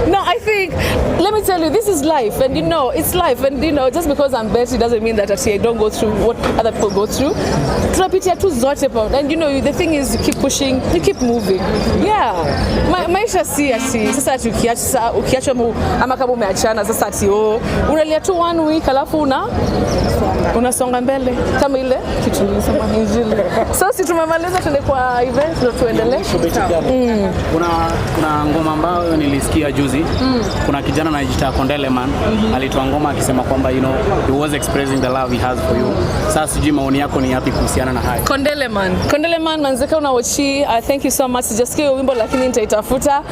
No, I think, let me tell you, this is life, and it's life, and just because I'm Betty doesn't mean that I don't go through what other people go through. Tunapitia tu zote pa, and the thing is, you keep pushing, you keep moving. Yeah, maisha si sasa ukiacha ama kama umeachana sasa ati unalia tu 1 week alafu unasonga mbele kama ile kitu nilisema injili. So si tumemaliza tuende kwa event ndio tuendelee. Kuna ngoma ambayo nilisikia juzi. Kuna kijana anajiita Kondeleman alitoa ngoma akisema kwamba he was expressing the love he has for you. Sasa sijui maoni yako ni yapi kuhusiana na hayo? Kondeleman manzeka unaochi, thank you so much. Just kiyo wimbo lakini nitaitafuta.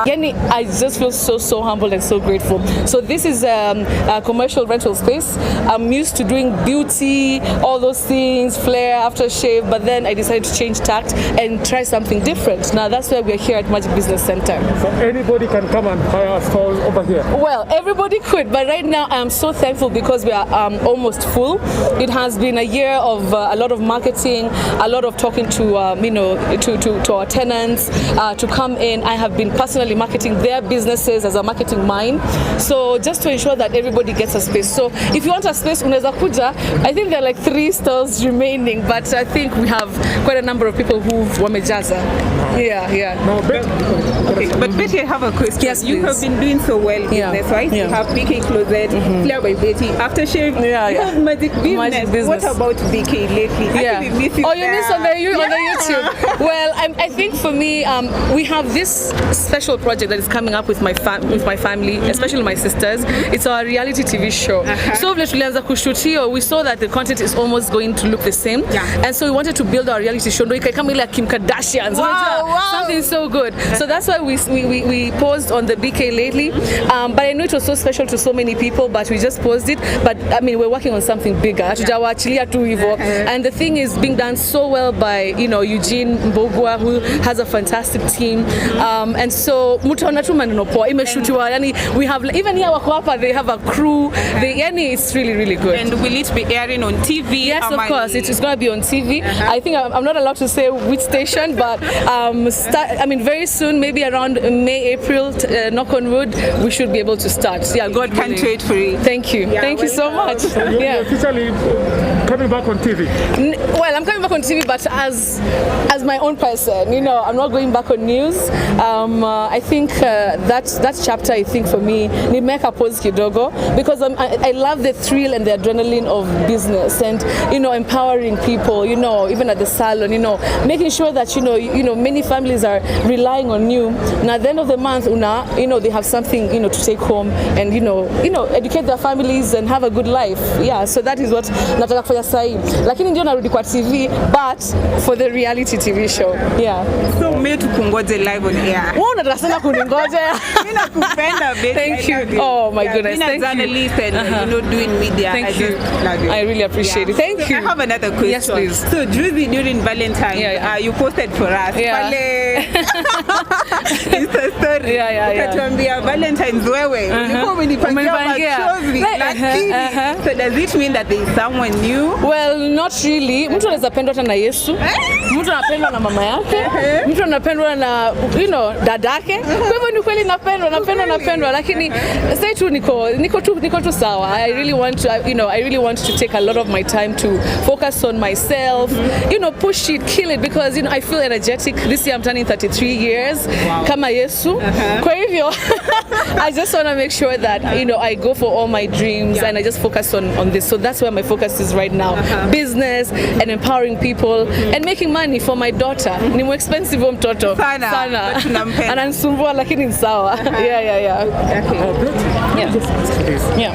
Yani I just feel so humbled and so grateful. So this is a commercial rental space. I'm used to doing beauty, all those things, flair, aftershave, but then I decided to change tact and try something different. Now that's why we're here at Magic Business Center. So anybody can come and hire a stall over here? Well, everybody could, but right now I'm so thankful because we are almost full. It has been a year of a lot of marketing, a lot of talking to to our tenants to come in. I have been personally marketing their businesses as a marketing mind. So just to ensure that everybody gets a space. So if you want a space, unaweza kuja. I think there are like 3 stalls remaining, but I think we have quite a number of people who wamejaza. Yeah. No, okay, but Betty, I have a question. Yes, you have been doing so well business, right? Yeah. You have BK Closet, Flair by Betty, Aftershave. You have Magic Business. What about BK lately? Yeah. You miss on the YouTube. Well, I think for me, we have this special project that is coming up with my family, especially my sisters. It's our reality TV show. So we saw that the content is almost going to look the same, and so we wanted to build our reality show. Like Kim Kardashian, something so good. So that's why we paused on the BK lately. But I know it was so special to so many people, but we just paused it. But I mean, we're working on something bigger. And the thing is being done so well by Eugene Mbogwa, who has a fantastic team. And so we have even here they have a crew. It's really good. And will it be airing on TV? Yes, of course. It's going to be on TV. I think I'm not allowed to say which station, but very soon, maybe around May, April, knock on wood, we should be able to start. Yeah, God can't wait for it. Thank you. Thank you so much. So you're officially coming back on TV? Well, I'm coming back on TV, but as my own person, I'm not going back on news. I think that chapter, I think for me, nimeka pause kidogo, because I love the thrill and the adrenaline of business and empowering people. Even at the salon, making sure that many families are relying on you. Now at the end of the month, they have something to take home and educate their families and have a good life. Yeah, so that is what nataka kufanya sahi. Lakini ndio narudi kwa TV, but for the reality TV show. Yeah. So me tukungoje live on air. Unataka sana kuningoje. Mimi nakupenda baby. Thank you. Oh my goodness. Thank you. Journalist and doing media. Thank you. I really appreciate it. Thank you. I have another question. Yes, please. So during Valentine, you posted for us. It's a story. Ukatuambia Valentine's wewe. Ulikuwa umenipangia machozi. So does it mean that there is someone new? Well, not really. Mtu anaweza pendwa hata na Yesu. Mtu anapendwa na mama yake. Mtu anapendwa na dadake. Kwa hivyo ni kweli napendwa lakini sasa tu niko tu sawa. I really want to take a lot of my time to focus on myself. Push it, kill it, because I feel energetic. This year I'm turning 33 years. Kama Yesu. Kwa hivyo I just want to make sure that I go for all my dreams and I just focus on this. So that's where my focus is right now. Business and empowering people and making money for my daughter. Ni more expensive mtoto. Sana. Ananisumbua lakini ni sawa. Yeah.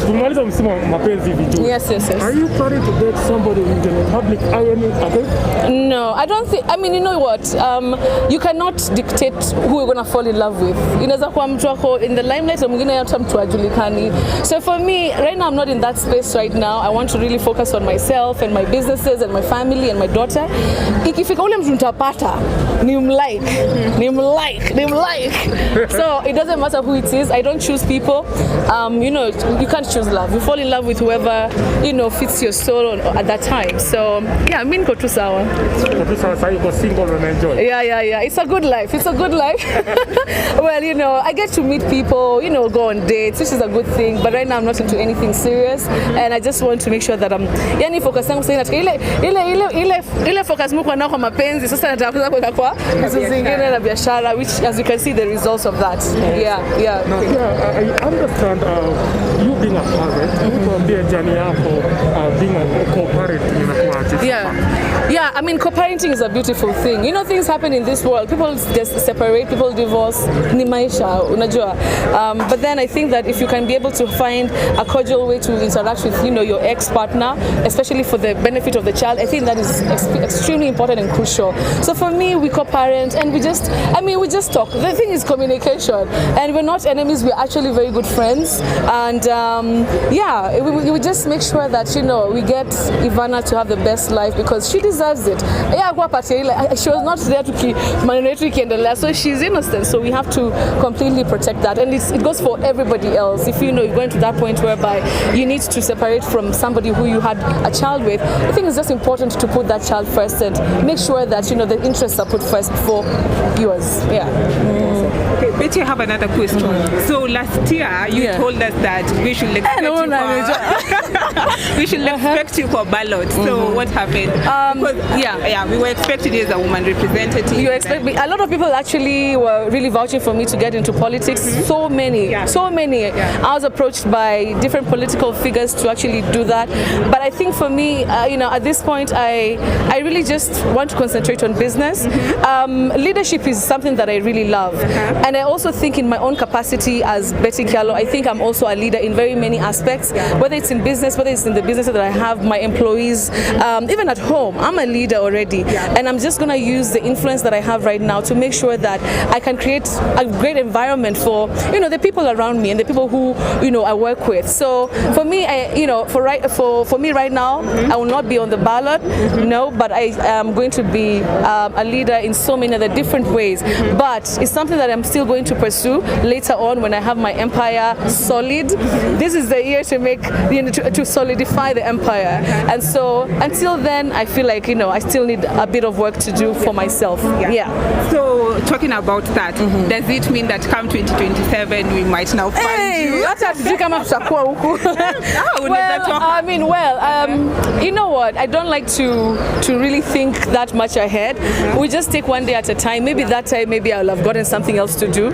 Kumaliza msimu mapenzi vizuri. Yes. Are you planning to date somebody in the public again? No, I don't think. I mean, you know what? You cannot dictate who you're gonna fall in love with. Inaweza kuwa mtu wako in the limelight na mwingine hata mtu ajulikani. So for me right now I'm not in that space right now. I want to really focus on myself and my businesses and my family and my daughter. Ikifika ule mtu nitapata ni mlike. So it doesn't matter who it is. I don't choose people. You know, you can't choose love. You fall in love with whoever, you know, fits your soul at that time. So yeah, mimi niko tu sawa. Sasa you go single and enjoy. Yeah. It's a good life. Well, you know, I get to meet people, you know, go on dates, which is a good thing. But right now I'm not into anything serious, and I just want to make sure that I'm focus yangu sasa ile focus mko nao kwa mapenzi. Sasa nataka kuweka kwa hizo zingine na biashara, which as you can see the results of that. Yeah. Now, I understand you being a parent, kuambia jani yako being a co-parent inakuaje? Yeah, I mean, co-parenting is a beautiful thing. You know, things happen in this world. People just separate, people divorce. Ni maisha, unajua. But then I think that if you can be able to find a cordial way to interact with, you know, your ex-partner, especially for the benefit of the child, I think that is extremely important and crucial. So for me, we co-parent and we just talk. The thing is communication. And we're not enemies, we're actually very good friends. And we just make sure that, you know, we get Ivana to have the best life because she deserves it. She was not there to keep maneno yetu ikiendelea, so she's innocent. So we have to completely protect that, and it goes for everybody else. If you know you're going to that point whereby you need to separate from somebody who you had a child with, I think it's just important to put that child first and make sure that, you know, the interests are put first before yours. Okay, Betty, I have another question. So last year you told us that we should expect you for ballot. So what happened? We were expecting you as a woman representative. You expect me? A lot of people actually were really vouching for me to get into politics. So many. I was approached by different political figures to actually do that. But I think for me, you know, at this point, I really just want to concentrate on business. Leadership is something that I really love. And I also think in my own capacity as Betty Kyalo, I think I'm also a leader in very many aspects, whether it's in business, whether it's in the business that I have, my employees, even at home, I'm a leader already. And I'm just going to use the influence that I have right now to make sure that I can create a great environment for, you know, the people around me and the people who, you know, I work with. So for me, for me right now, I will not be on the ballot, no, but I am going to be a leader in so many other different ways. But it's something that I'm still going to pursue later on when I have my empire solid. This is the year to make, you know, to solidify the empire. And so until then, I feel like, you know, I still need a bit of work to do for myself. So talking about that, does it mean that come 2027 we might now find you? You know what? I don't like to really think that much ahead. We just take one day at a time. Maybe that time, maybe I'll have gotten something else to do.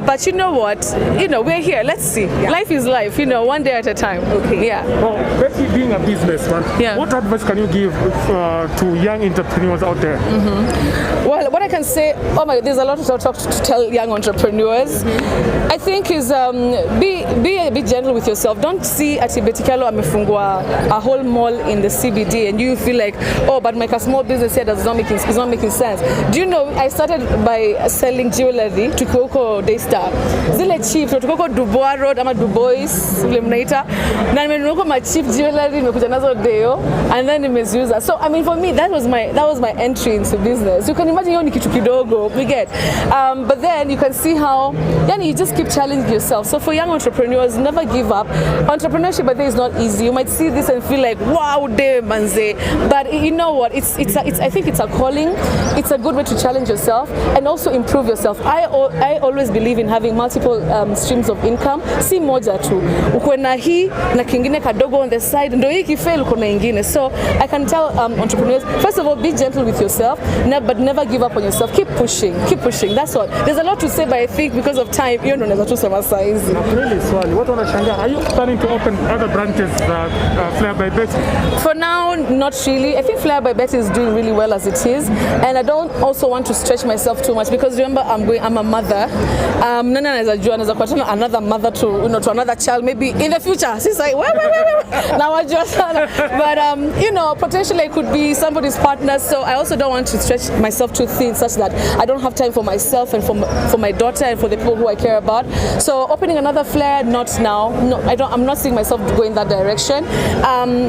But you know what? You know, we're here. Let's see. Life is life. You know, one day at a time. Okay. Well, Betty, being a businessman, what advice can you give to young entrepreneurs out there? Well, what I can say, there's a lot to talk to tell young entrepreneurs. I think is be a bit gentle with yourself. Don't see ati Betty Kyalo amefungua a whole mall in the CBD and you feel like, oh, but my small business here is not making sense. Do you know I started by selling jewelry to Koko Daystar. Zile cheap to Koko Dubois Road ama Dubois Limnator. Na nimenunua ma cheap jewelry nimekuja nazo deo and then nimeziuza. So I mean for me that was my entry into business. You can imagine hiyo ni kitu kidogo we get. But then you can see how you just keep challenging yourself. So for young entrepreneurs, never give up. Entrepreneurship, I think, is not easy. You might see this and feel like, wow, damn, manze. But you know what? I think it's a calling. It's a good way to challenge yourself and also improve yourself. I always believe in having multiple streams of income. Si moja tu. Ukwe na hii na kingine kadogo on the side. Ndo hii kifail uko na ingine. So I can tell entrepreneurs, first of all, be gentle with yourself, but never give up on yourself. Keep pushing. That's all. There's a lot to say, but I think because of time, you know, there's too much size. Really, Swali, what are you planning to open other branches Flair by Betty? For now, not really. I think Flair by Betty is doing really well as it is, and I don't also want to stretch myself too much because remember, I'm a mother. nani anaweza jua, anaweza kupata another mother to, you know, to another child maybe in the future. She's like, wait. Now wajua sana. But you know, potentially it could be somebody's partner. So I also don't want to stretch myself too thin, such that I don't have time for myself and for my daughter and for the people who I care about. So opening another flare, not now. No, I'm not seeing myself go in that direction.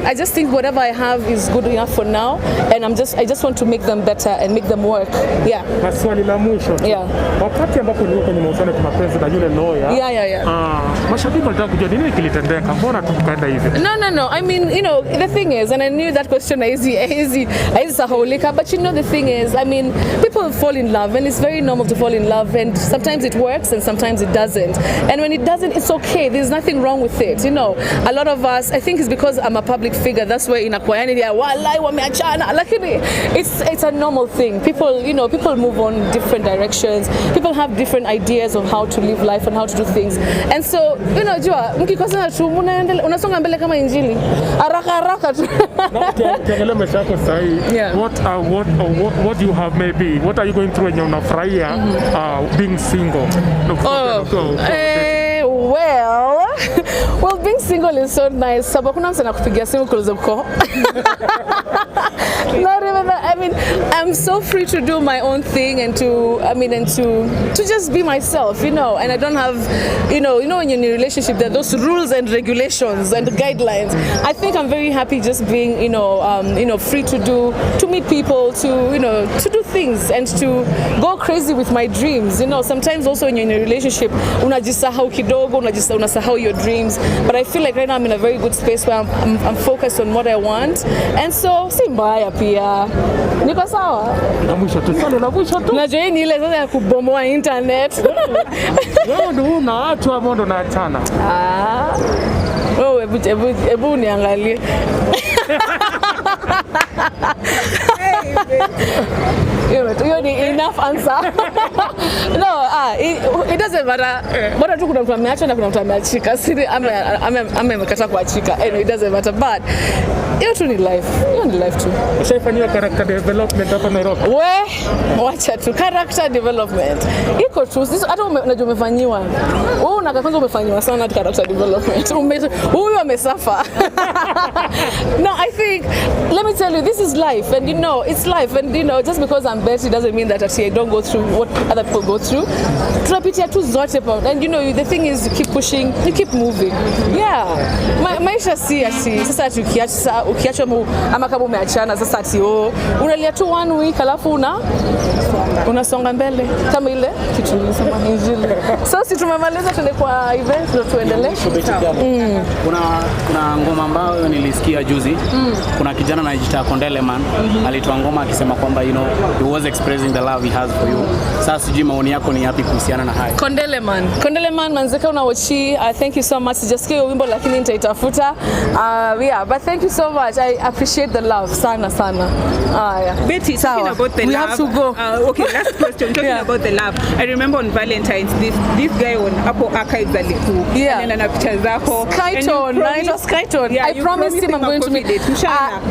I just think whatever I have is good enough for now, and I just want to make them better and make them work. Yeah. Na swali la mwisho. Yeah. Wakati ambapo nilikuwa kwenye mahusiano ya kimapenzi na yule lawyer. Yeah. Mashabiki wanataka kujua nini kilitendeka. Mbona tukaenda hivi? No. I mean, you know, the thing is, and I knew that question is sahaulika, but you know the thing is, I mean, people fall in love and it's very normal to fall in love, and sometimes it works and sometimes it doesn't. And when it doesn't, it's okay. There's nothing wrong with it. You know, a lot of us, I think it's because I'm a public figure, that's why inakuwa yani ya walai wameachana, lakini it's a normal thing. People move on different directions. People have different ideas of how to live life and how to do things. And so, you know, jua mkikosana tu unasonga mbele kama injili. Haraka tu. Kiangalia maisha yako sahi. Yeah. What do you have maybe? What are you going through when you're unafurahia being single? Well, being single is so nice. Sababu kuna msana kupigia simu kuuliza mko. Not even that. I mean, I'm so free to do my own thing and to just be myself, you know. And I don't have, you know, when you're in a relationship, there are those rules and regulations and guidelines. I think I'm very happy just being, free to meet people, to do things and to go crazy with my dreams. You know, sometimes also when you're in a relationship, unajisahau kidogo, unasahau your dreams. But I feel like right now I'm in a very good space where I'm focused on what I want. And so, si mbaya pia. Niko sawa? Na mwisho tu. Najua hii ni ile sasa ya kubomoa internet. Wewe ndio unaachwa ama ndo unaachana? Wewe hebu niangalie. Hiyo ni enough answer. No, it doesn't matter. Bora tu kuna mtu ameacha na kuna mtu ameachika. Sisi amekata kuachika. Anyway, it doesn't matter, but hiyo tu ni life. Hiyo ni life tu. Ushaifanyia character development hapa Nairobi? Wacha tu character development. Iko tu. Sisi hata unajua umefanyiwa. Wewe unakaanza umefanyiwa sana character development. Huyu amesafa. No, I think, let me tell you, this is life, and you know, it's life, and you know, just because I'm Betty doesn't mean that I don't go through what other people go through. Tunapitia tu zote, and you know, the thing is, you keep pushing, you keep moving. Yeah, maisha si sasa ukiacha ama kama umeachana sasa ati unalia tu 1 week alafu unasonga mbele kama ile kitu nilisema injili. So si tumemaliza, tuende kwa event ndio tuendelee. Kuna ngoma ambayo nilisikia juzi. Kuna kijana anajiita Kondeleman alitoa ngoma akisema kwamba he was expressing the love he has for you. Sasa sijui maoni yako ni yapi kuhusiana na hayo? Kondeleman manzeka unawachi, thank you so much. Sijasikia wimbo lakini nitaitafuta. Yeah, but thank you so much. I appreciate the love sana. Yeah. Betty, talking about the we love. We have to go. Okay, last question. Talking about the love. I remember on Valentine's, this guy on Apple Archives aliku. Yeah. And then picha zako. Skytone. Yeah, I promised him I'm going to meet.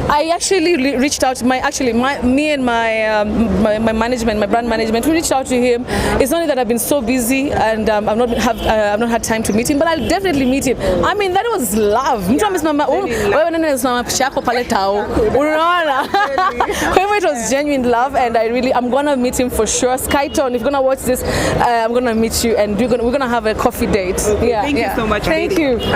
I actually reached out to me and my management, my brand management. We reached out to him. It's only that I've been so busy and I've not had time to meet him, but I'll definitely meet him. I mean, that was love. It was genuine love, and I'm gonna meet him for sure. Skytone, if you're gonna watch this, I'm gonna meet you, and we're gonna have a coffee date. Okay, thank you so much. Thank you.